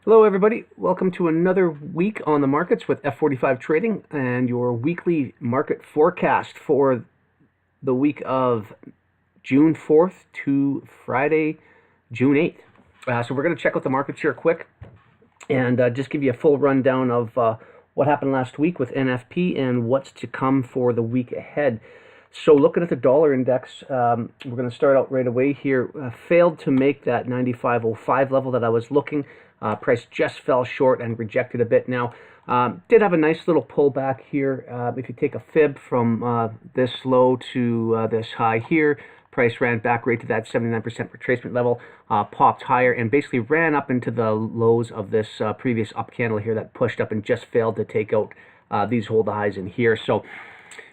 Hello, everybody. Welcome to another week on the markets with F45 Trading and your weekly market forecast for the week of June 4th to Friday, June 8th. So we're going to check out the markets here quick and just give you a full rundown of what happened last week with NFP and what's to come for the week ahead. So looking at the dollar index, we're going to start out right away here. Failed to make that 95.05 level that I was looking. Price just fell short and rejected a bit. Now, did have a nice little pullback here. If you take a fib from this low to this high here, price ran back right to that 79% retracement level, popped higher, and basically ran up into the lows of this previous up candle here that pushed up and just failed to take out these hold highs in here. So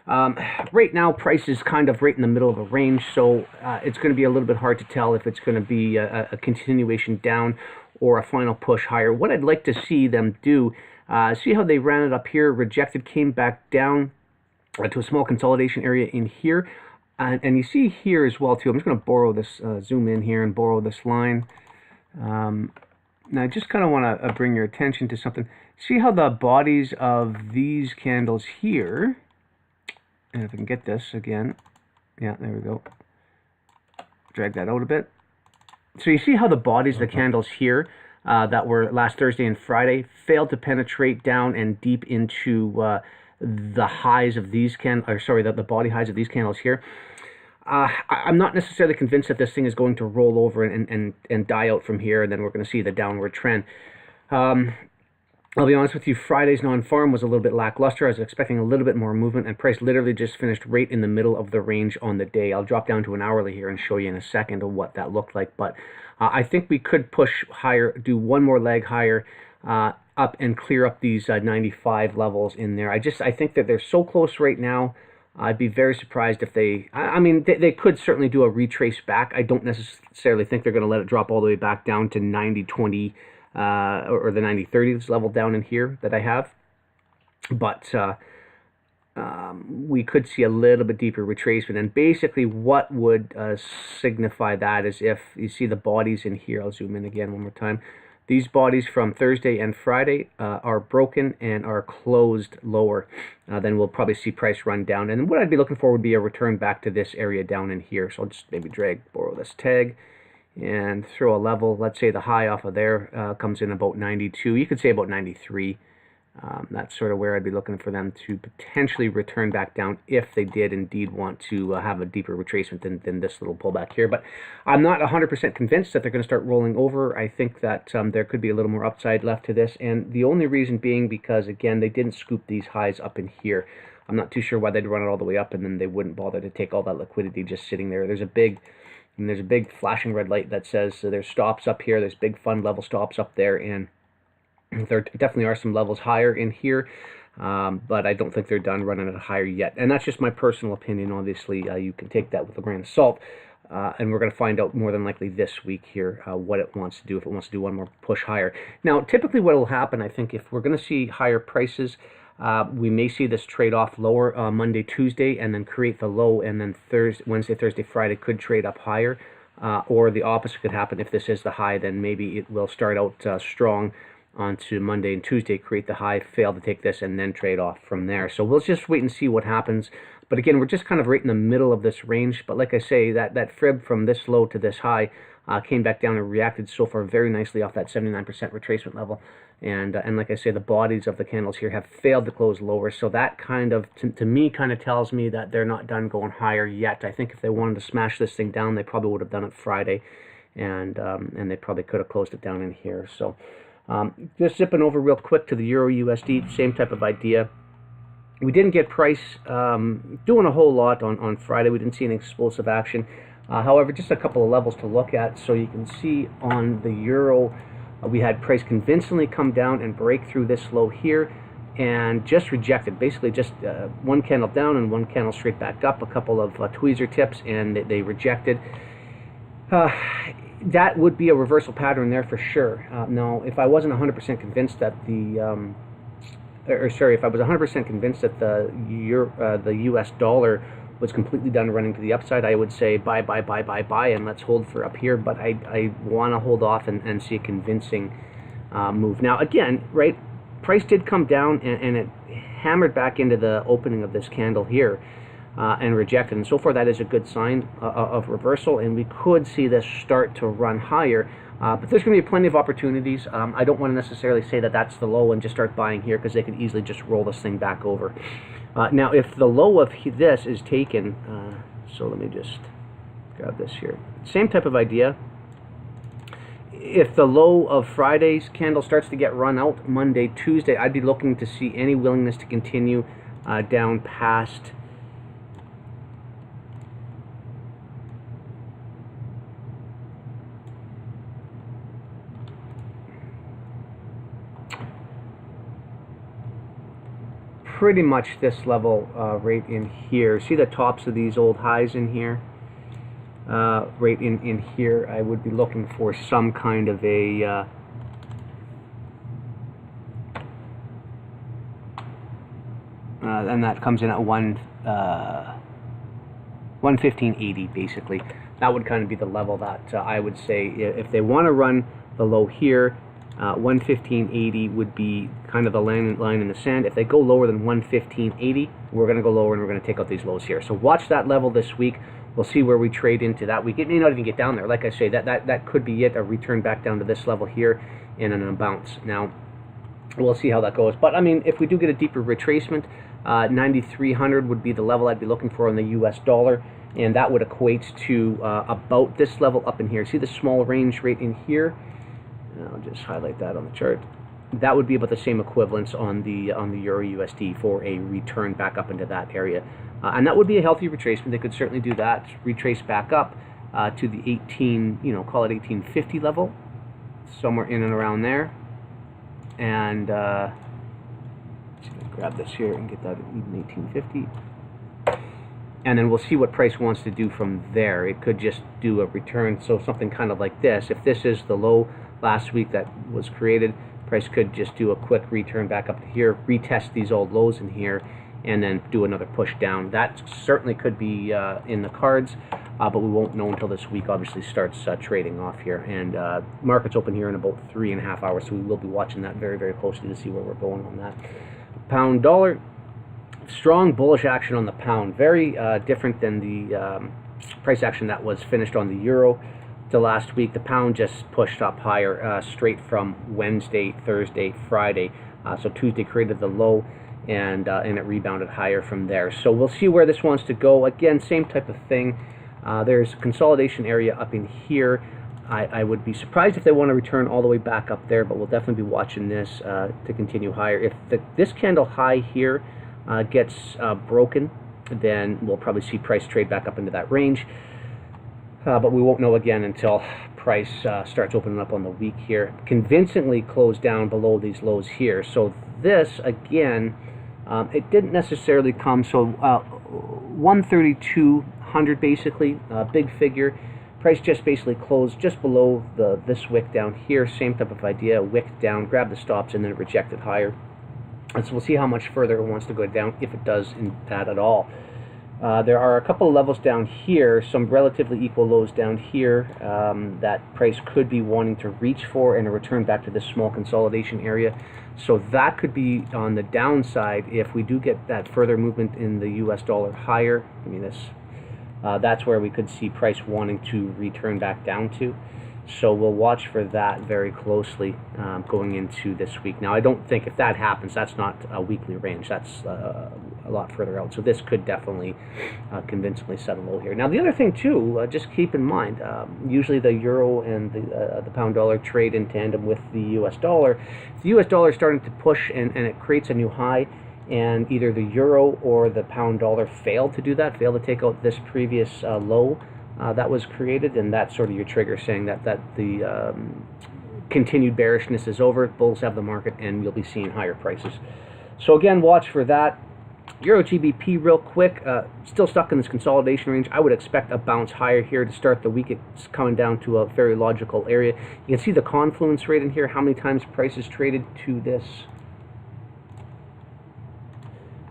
right now, price is kind of right in the middle of a range, so it's going to be a little bit hard to tell if it's going to be a continuation down or a final push higher. What I'd like to see them do, see how they ran it up here, rejected, came back down to a small consolidation area in here. And you see here as well, too, I'm just going to borrow this, zoom in here and borrow this line. Now, I just kind of want to bring your attention to something. See how the bodies of these candles here, and if I can get this again, yeah, there we go. Drag that out a bit. So you see how the bodies of the candles here that were last Thursday and Friday failed to penetrate down and deep into the highs of these the body highs of these candles here. I'm not necessarily convinced that this thing is going to roll over and die out from here, and then we're going to see the downward trend. I'll be honest with you, Friday's non-farm was a little bit lackluster. I was expecting a little bit more movement, and price literally just finished right in the middle of the range on the day. I'll drop down to an hourly here and show you in a second of what that looked like. But I think we could push higher, do one more leg higher, up and clear up these 95 levels in there. I think that they're so close right now. I'd be very surprised if they could certainly do a retrace back. I don't necessarily think they're going to let it drop all the way back down to 90.20. Or the 90.30 level down in here that I have, but we could see a little bit deeper retracement. And basically what would signify that is if you see the bodies in here, I'll zoom in again one more time, these bodies from Thursday and Friday are broken and are closed lower, then we'll probably see price run down. And what I'd be looking for would be a return back to this area down in here. So I'll just maybe borrow this tag and throw a level. Let's say the high off of there comes in about 92. You could say about 93. That's sort of where I'd be looking for them to potentially return back down if they did indeed want to have a deeper retracement than this little pullback here. But I'm not 100% convinced that they're going to start rolling over. I think that there could be a little more upside left to this, and the only reason being because, again, they didn't scoop these highs up in here. I'm not too sure why they'd run it all the way up and then they wouldn't bother to take all that liquidity just sitting there. There's a big flashing red light that says there's stops up here. There's big fund level stops up there, and there definitely are some levels higher in here, but I don't think they're done running it higher yet. And that's just my personal opinion. Obviously, you can take that with a grain of salt, and we're going to find out more than likely this week here what it wants to do, if it wants to do one more push higher. Now, typically what will happen, I think, if we're going to see higher prices, we may see this trade off lower Monday, Tuesday, and then create the low, and then Wednesday, Thursday, Friday could trade up higher, or the opposite could happen. If this is the high, then maybe it will start out strong onto Monday and Tuesday, create the high, fail to take this, and then trade off from there. So we'll just wait and see what happens. But again, we're just kind of right in the middle of this range. But like I say, that fib from this low to this high came back down and reacted so far very nicely off that 79% retracement level. And like I say, the bodies of the candles here have failed to close lower. So that kind of, to me, kind of tells me that they're not done going higher yet. I think if they wanted to smash this thing down, they probably would have done it Friday. And they probably could have closed it down in here. So just zipping over real quick to the Euro USD, same type of idea. We didn't get price doing a whole lot on Friday. We didn't see any explosive action. However, just a couple of levels to look at. So you can see on the Euro, we had price convincingly come down and break through this low here and just rejected. Basically just one candle down and one candle straight back up, a couple of tweezer tips, and they rejected. That would be a reversal pattern there for sure. Now, if I wasn't 100% convinced that if I was 100% convinced that the U.S. dollar was completely done running to the upside, I would say buy, and let's hold for up here. But I want to hold off and see a convincing move. Now again, right, price did come down and it hammered back into the opening of this candle here and rejected, and so far that is a good sign of reversal, and we could see this start to run higher. But there's going to be plenty of opportunities. I don't want to necessarily say that that's the low and just start buying here, because they could easily just roll this thing back over. Now if the low of this is taken, so let me just grab this here, same type of idea. If the low of Friday's candle starts to get run out Monday, Tuesday, I'd be looking to see any willingness to continue down past pretty much this level right in here. See the tops of these old highs in here? Right in here, I would be looking for some kind of a and that comes in at 115.80 basically. That would kind of be the level that I would say if they want to run the low here. 115.80 would be kind of the line in the sand. If they go lower than 115.80, we're going to go lower and we're going to take out these lows here. So watch that level this week. We'll see where we trade into that week. It may not even get down there. Like I say, that could be it, a return back down to this level here and then a bounce. Now, we'll see how that goes. But, I mean, if we do get a deeper retracement, 9,300 would be the level I'd be looking for on the US dollar. And that would equate to about this level up in here. See the small range right in here? I'll just highlight that on the chart. That would be about the same equivalence on the Euro USD for a return back up into that area. And that would be a healthy retracement. They could certainly do that, retrace back up to the 18, call it 1850 level, somewhere in and around there. And let's see if I can grab this here and get that at even 1850. And then we'll see what price wants to do from there. It could just do a return, so something kind of like this. If this is the low last week that was created, price could just do a quick return back up to here, retest these old lows in here, and then do another push down. That certainly could be in the cards, but we won't know until this week obviously starts trading off here. And markets open here in about 3.5 hours, so we will be watching that very, very closely to see where we're going on that. Pound dollar, strong bullish action on the pound, very different than the price action that was finished on the euro. To last week, the pound just pushed up higher straight from Wednesday, Thursday, Friday. So Tuesday created the low, and it rebounded higher from there. So we'll see where this wants to go. Again, same type of thing. There's a consolidation area up in here. I would be surprised if they want to return all the way back up there, but we'll definitely be watching this to continue higher. If this candle high here gets broken, then we'll probably see price trade back up into that range. But we won't know again until price starts opening up on the week here. Convincingly closed down below these lows here. So this, again, it didn't necessarily come. So 132.00 basically, big figure. Price just basically closed just below this wick down here. Same type of idea, wick down, grab the stops, and then it rejected higher. And so we'll see how much further it wants to go down, if it does in that at all. There are a couple of levels down here, some relatively equal lows down here that price could be wanting to reach for and a return back to this small consolidation area. So that could be on the downside if we do get that further movement in the US dollar higher. I mean, that's where we could see price wanting to return back down to. So we'll watch for that very closely going into this week. Now, I don't think if that happens, that's not a weekly range. That's a lot further out. So this could definitely convincingly settle low here. Now, the other thing, too, just keep in mind, usually the euro and the pound dollar trade in tandem with the US dollar. If the US dollar is starting to push and it creates a new high, and either the euro or the pound dollar fail to do that, fail to take out this previous low, that was created, and that's sort of your trigger saying that the continued bearishness is over, bulls have the market, and you'll be seeing higher prices. So again, watch for that. Euro GBP real quick, still stuck in this consolidation range. I would expect a bounce higher here to start the week. It's coming down to a very logical area. You can see the confluence rate in here, how many times prices traded to this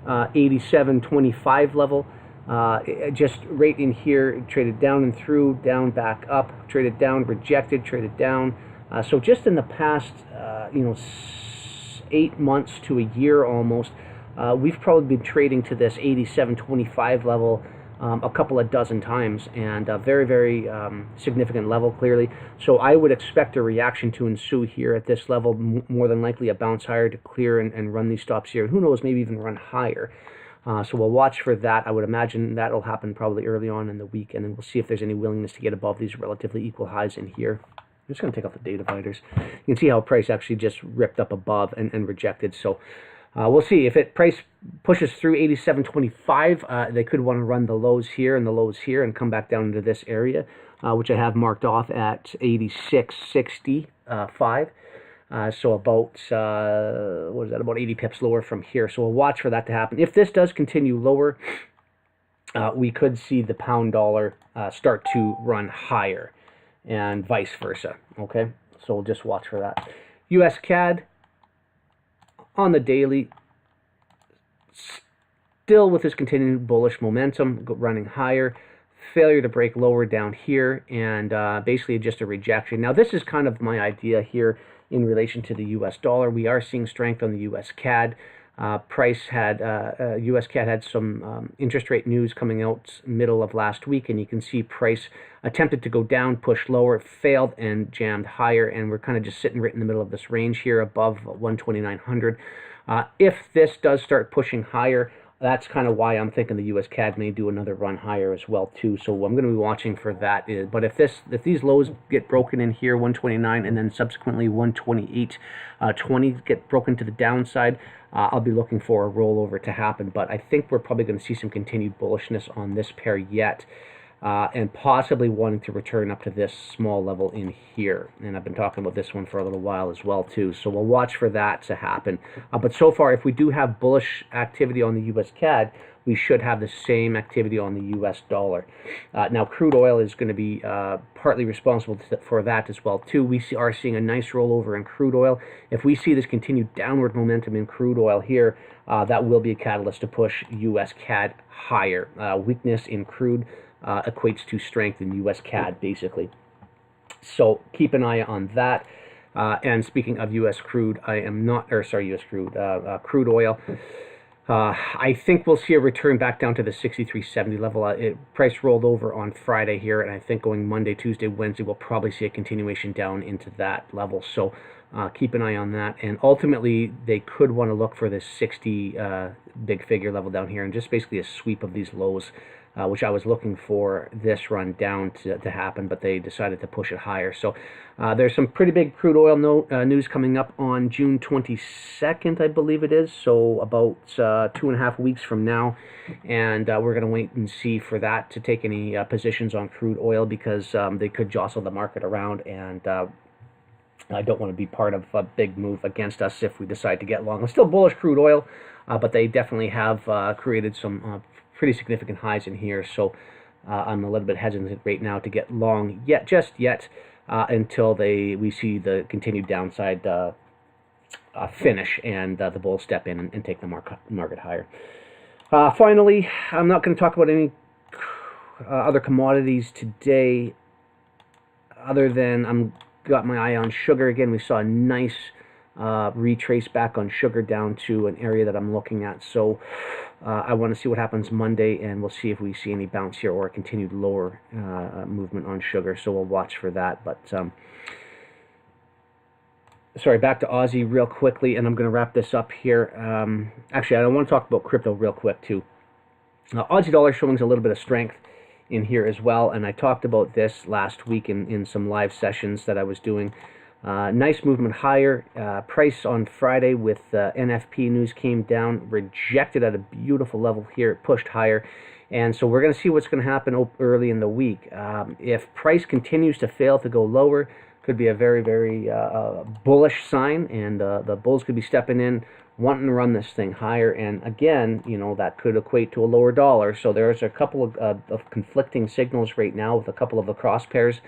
87.25 level. Just right in here, traded down and through, down, back up, traded down, rejected, traded down, So just in the past, 8 months to a year almost, we've probably been trading to this 87.25 level a couple of dozen times, and a very, very significant level, clearly. So I would expect a reaction to ensue here at this level, more than likely a bounce higher to clear and run these stops here. And who knows, maybe even run higher. So we'll watch for that. I would imagine that'll happen probably early on in the week, and then we'll see if there's any willingness to get above these relatively equal highs in here. I'm just going to take off the data dividers. You can see how price actually just ripped up above and rejected. So we'll see if price pushes through 87.25. They could want to run the lows here and the lows here and come back down into this area, which I have marked off at 86.65. So about, what is that, about 80 pips lower from here. So we'll watch for that to happen. If this does continue lower, we could see the pound dollar start to run higher and vice versa, okay? So we'll just watch for that. US CAD on the daily, still with this continued bullish momentum, running higher. Failure to break lower down here, and basically just a rejection. Now this is kind of my idea here in relation to the US dollar. We are seeing strength on the US CAD. Price had, US CAD had some interest rate news coming out middle of last week, and you can see price attempted to go down, push lower, failed, and jammed higher, and we're kind of just sitting right in the middle of this range here above 12900. If this does start pushing higher, that's kind of why I'm thinking the US CAD may do another run higher as well too. So I'm going to be watching for that. But if these lows get broken in here, 129, and then subsequently 128.20 get broken to the downside, I'll be looking for a rollover to happen. But I think we're probably going to see some continued bullishness on this pair yet. And possibly wanting to return up to this small level in here. And I've been talking about this one for a little while as well too. So we'll watch for that to happen. But so far, if we do have bullish activity on the US CAD, we should have the same activity on the US dollar. Now, crude oil is going to be partly responsible for that as well too. We are seeing a nice rollover in crude oil. If we see this continued downward momentum in crude oil here, that will be a catalyst to push US CAD higher. Weakness in crude equates to strength in US CAD, basically. So keep an eye on that. And speaking of US crude, crude oil. I think we'll see a return back down to the 63.70 level. Price rolled over on Friday here, and I think going Monday, Tuesday, Wednesday, we'll probably see a continuation down into that level. So keep an eye on that. And ultimately, they could want to look for this 60 big figure level down here, and just basically a sweep of these lows, which I was looking for this run down to happen, but they decided to push it higher. So there's some pretty big crude oil news coming up on June 22nd, I believe it is, so about 2.5 weeks from now, and we're going to wait and see for that to take any positions on crude oil, because they could jostle the market around, and I don't want to be part of a big move against us if we decide to get long. I'm still bullish crude oil, but they definitely have created some pretty significant highs in here, so I'm a little bit hesitant right now to get long just yet, until we see the continued downside finish and the bulls step in and take the market higher. Finally, I'm not going to talk about any other commodities today, other than I'm got my eye on sugar again. We saw a nice retrace back on sugar down to an area that I'm looking at. So I want to see what happens Monday, and we'll see if we see any bounce here or a continued lower movement on sugar. So we'll watch for that. But sorry, back to Aussie real quickly, and I'm going to wrap this up here. Actually, I want to talk about crypto real quick too. Aussie dollar showing a little bit of strength in here as well, and I talked about this last week in some live sessions that I was doing. Nice movement higher. Price on Friday with NFP news came down, rejected at a beautiful level here. It pushed higher, and so we're going to see what's going to happen early in the week. If price continues to fail to go lower, could be a very, very bullish sign, and the bulls could be stepping in, wanting to run this thing higher. And again, that could equate to a lower dollar. So there's a couple of conflicting signals right now with a couple of the cross pairs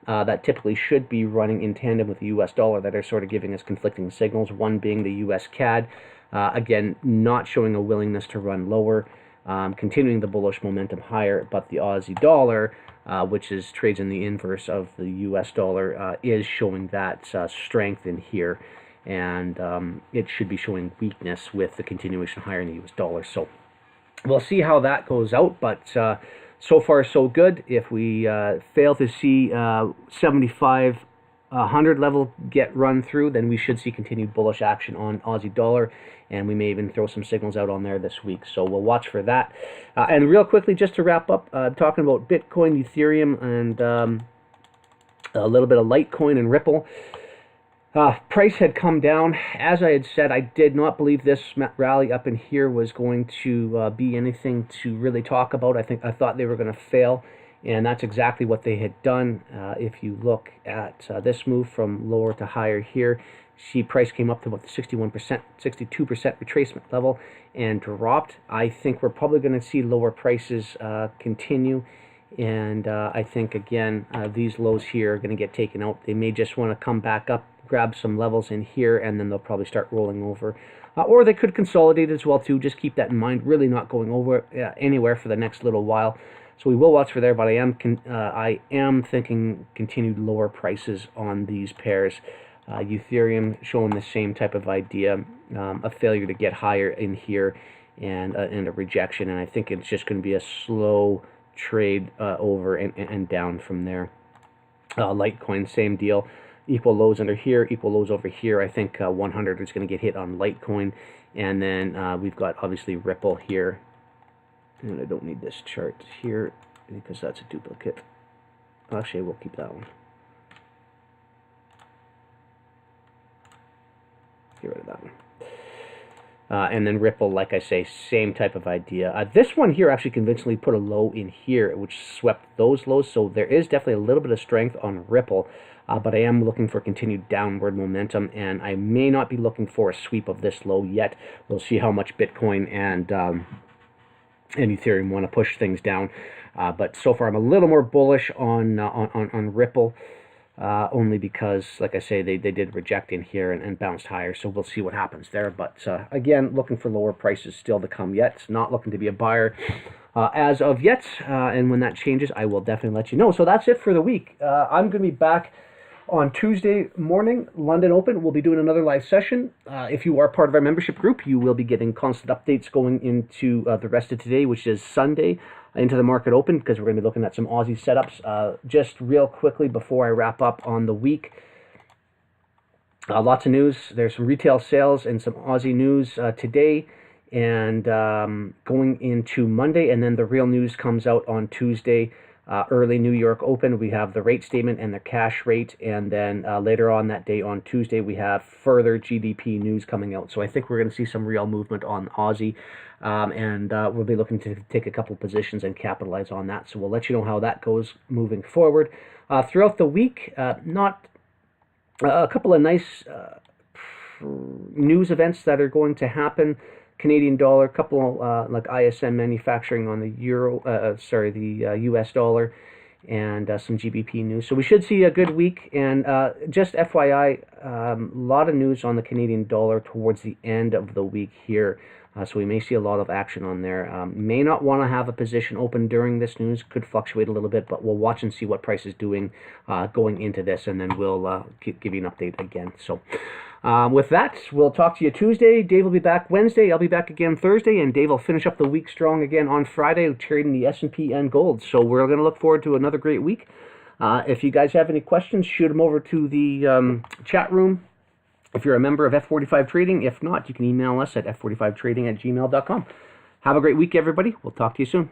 that typically should be running in tandem with the US dollar that are sort of giving us conflicting signals. One being the US CAD, again, not showing a willingness to run lower, continuing the bullish momentum higher, but the Aussie dollar which is trades in the inverse of the US dollar, is showing that strength in here. And it should be showing weakness with the continuation higher in the US dollar. So we'll see how that goes out, but so far so good. If we fail to see 7500 level get run through, then we should see continued bullish action on Aussie dollar, and we may even throw some signals out on there this week. So we'll watch for that. And real quickly, just to wrap up, talking about Bitcoin, Ethereum, and a little bit of Litecoin and Ripple. Price had come down. As I had said, I did not believe this rally up in here was going to be anything to really talk about. I thought they were going to fail, and that's exactly what they had done. If you look at this move from lower to higher here, see price came up to about the 61%, 62% retracement level and dropped. I think we're probably going to see lower prices continue. And I think, again, these lows here are going to get taken out. They may just want to come back up, grab some levels in here, and then they'll probably start rolling over. Or they could consolidate as well, too. Just keep that in mind. Really not going over anywhere for the next little while. So we will watch for there, but I am thinking continued lower prices on these pairs. Ethereum showing the same type of idea, a failure to get higher in here, and a rejection. And I think it's just going to be a slow trade over and down from there. Litecoin, same deal. Equal lows under here, equal lows over here. I think 100 is going to get hit on Litecoin. And then we've got, obviously, Ripple here. And I don't need this chart here because that's a duplicate. Actually, we'll keep that one. Get rid of that one. And then Ripple, like I say, same type of idea. This one here actually convincingly put a low in here, which swept those lows. So there is definitely a little bit of strength on Ripple, but I am looking for continued downward momentum, and I may not be looking for a sweep of this low yet. We'll see how much Bitcoin and Ethereum want to push things down. But so far, I'm a little more bullish on Ripple. Only because, like I say, they did reject in here and bounced higher, so we'll see what happens there. But again, looking for lower prices still to come yet. Not looking to be a buyer as of yet, and when that changes, I will definitely let you know. So that's it for the week. I'm going to be back on Tuesday morning, London Open. We'll be doing another live session. If you are part of our membership group, you will be getting constant updates going into the rest of today, which is Sunday, into the market open, because we're going to be looking at some Aussie setups. Just real quickly before I wrap up on the week, lots of news. There's some retail sales and some Aussie news today, and going into Monday, and then the real news comes out on Tuesday. Early New York Open, we have the rate statement and the cash rate, and then later on that day on Tuesday, we have further GDP news coming out. So I think we're going to see some real movement on Aussie, and we'll be looking to take a couple positions and capitalize on that. So we'll let you know how that goes moving forward. Throughout the week, not a couple of nice news events that are going to happen. Canadian dollar, a couple like ISM manufacturing on the US dollar, and some GBP news. So we should see a good week. And just FYI, a lot of news on the Canadian dollar towards the end of the week here. So we may see a lot of action on there. May not want to have a position open during this news. Could fluctuate a little bit, but we'll watch and see what price is doing going into this, and then we'll give you an update again. So with that, we'll talk to you Tuesday. Dave will be back Wednesday. I'll be back again Thursday, and Dave will finish up the week strong again on Friday, trading the S&P and gold. So we're going to look forward to another great week. If you guys have any questions, shoot them over to the chat room. If you're a member of F45 Trading, if not, you can email us at f45trading@gmail.com. Have a great week, everybody. We'll talk to you soon.